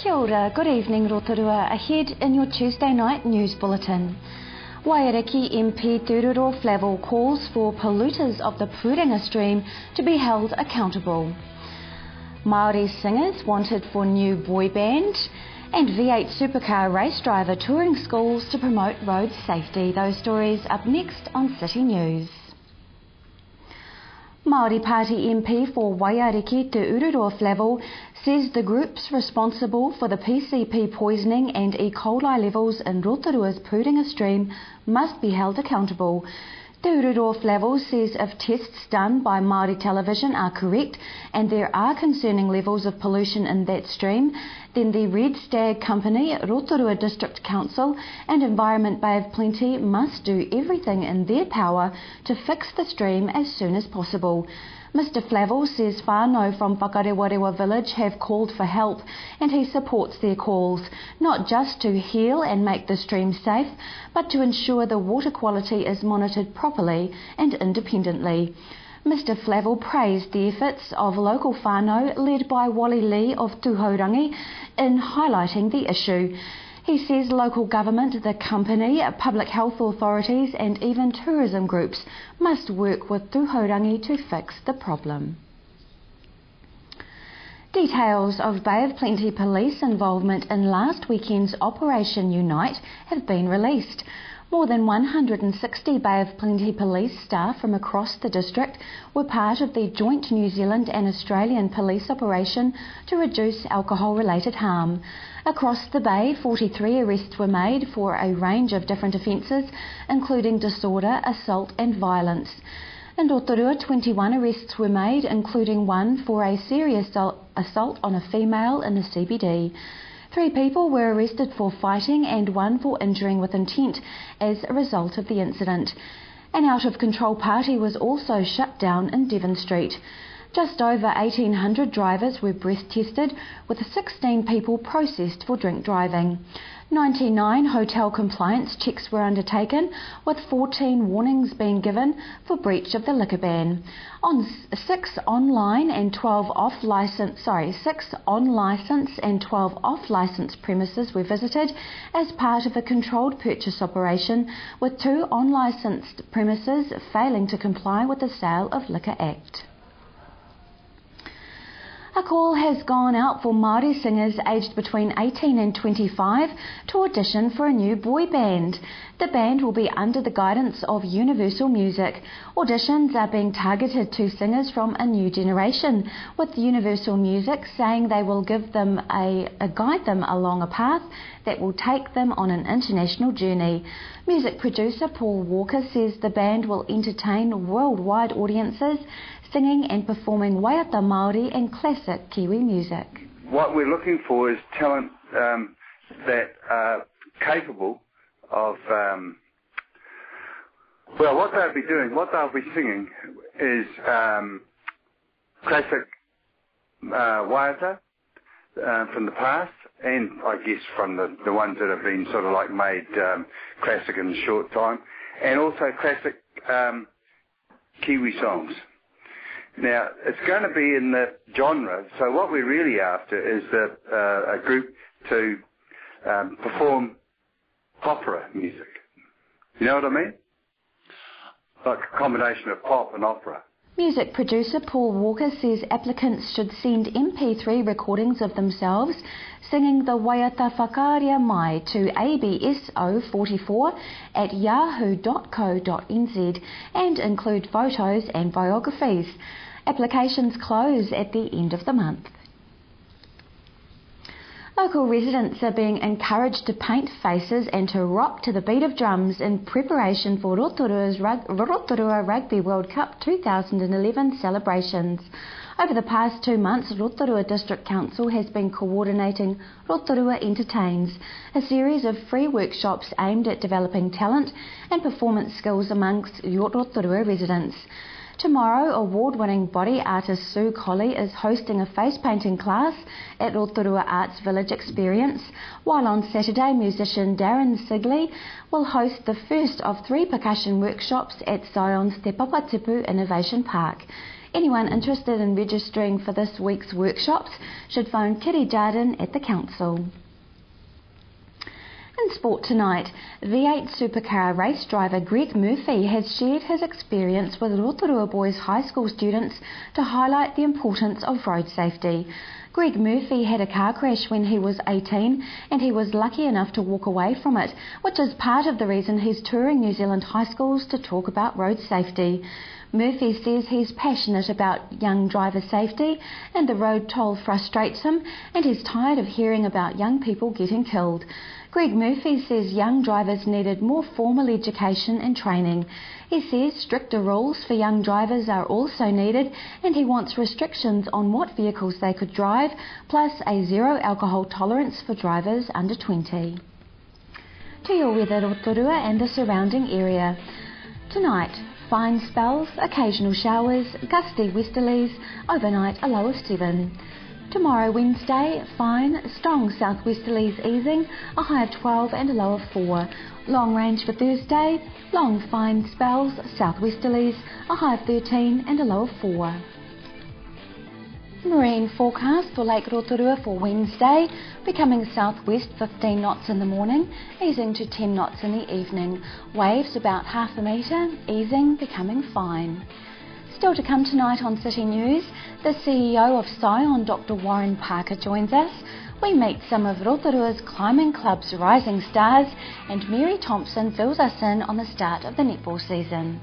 Kia ora, good evening Rotorua. Ahead in your Tuesday night news bulletin. Waiariki MP Tururo Flavel calls for polluters of the Puringa stream to be held accountable. Māori singers wanted for new boy band, and V8 supercar race driver touring schools to promote road safety. Those stories up next on City News. Māori Party MP for Waiariki Te Ururoa Flavel says the groups responsible for the PCP poisoning and E. coli levels in Rotorua's Puringa stream must be held accountable. Te Ururoa Flavel says if tests done by Māori television are correct and there are concerning levels of pollution in that stream, then the Red Stag Company, Rotorua District Council and Environment Bay of Plenty must do everything in their power to fix the stream as soon as possible. Mr Flavel says whānau from Whakarewarewa village have called for help and he supports their calls, not just to heal and make the stream safe, but to ensure the water quality is monitored properly and independently. Mr Flavel praised the efforts of local whānau led by Wally Lee of Tūhourangi in highlighting the issue. He says local government, the company, public health authorities and even tourism groups must work with Tūhourangi to fix the problem. Details of Bay of Plenty Police involvement in last weekend's Operation Unite have been released. More than 160 Bay of Plenty police staff from across the district were part of the joint New Zealand and Australian police operation to reduce alcohol-related harm. Across the Bay, 43 arrests were made for a range of different offences, including disorder, assault and violence. In Rotorua, 21 arrests were made, including one for a serious assault on a female in the CBD. 3 people were arrested for fighting and 1 for injuring with intent as a result of the incident. An out-of-control party was also shut down in Devon Street. Just over 1,800 drivers were breath tested, with 16 people processed for drink driving. 99 hotel compliance checks were undertaken, with 14 warnings being given for breach of the liquor ban. 6 on-licence and 12 off-licence premises were visited as part of a controlled purchase operation, with 2 on-licensed premises failing to comply with the Sale of Liquor Act. A call has gone out for Māori singers aged between 18 and 25 to audition for a new boy band. The band will be under the guidance of Universal Music. Auditions are being targeted to singers from a new generation, with Universal Music saying they will guide them along a path that will take them on an international journey. Music producer Paul Walker says the band will entertain worldwide audiences, singing and performing waiata Māori and classic Kiwi music. What we're looking for is talent that are capable of, what they'll be doing, what they'll be singing is classic waiata from the past, and I guess from the ones that have been sort of like made classic in a short time, and also classic Kiwi songs. Now, it's going to be in the genre, so what we're really after is a group to perform opera music. You know what I mean? Like a combination of pop and opera. Music producer Paul Walker says applicants should send MP3 recordings of themselves singing the Waiata Whakaaria Mai to abso44@yahoo.co.nz and include photos and biographies. Applications close at the end of the month. Local residents are being encouraged to paint faces and to rock to the beat of drums in preparation for Rotorua Rugby World Cup 2011 celebrations. Over the past 2 months, Rotorua District Council has been coordinating Rotorua Entertains, a series of free workshops aimed at developing talent and performance skills amongst Rotorua residents. Tomorrow, award-winning body artist Sue Colley is hosting a face painting class at Rotorua Arts Village Experience, while on Saturday musician Darren Sigley will host the first of 3 percussion workshops at Zion's Te Papatipu Innovation Park. Anyone interested in registering for this week's workshops should phone Kitty Darden at the council. In sport tonight, V8 supercar race driver Greg Murphy has shared his experience with Rotorua Boys High School students to highlight the importance of road safety. Greg Murphy had a car crash when he was 18 and he was lucky enough to walk away from it, which is part of the reason he's touring New Zealand high schools to talk about road safety. Murphy says he's passionate about young driver safety and the road toll frustrates him and he's tired of hearing about young people getting killed. Greg Murphy says young drivers needed more formal education and training. He says stricter rules for young drivers are also needed and he wants restrictions on what vehicles they could drive, plus a zero alcohol tolerance for drivers under 20. To your weather, Rotorua and the surrounding area. Tonight, fine spells, occasional showers, gusty westerlies, overnight a low of 7. Tomorrow, Wednesday, fine, strong southwesterlies easing, a high of 12 and a low of 4. Long range for Thursday, long fine spells, southwesterlies, a high of 13 and a low of 4. Marine forecast for Lake Rotorua for Wednesday, becoming southwest 15 knots in the morning, easing to 10 knots in the evening. Waves about half a metre, easing, becoming fine. Still to come tonight on City News, the CEO of Scion, Dr. Warren Parker, joins us. We meet some of Rotorua's climbing club's rising stars and Mary Thompson fills us in on the start of the netball season.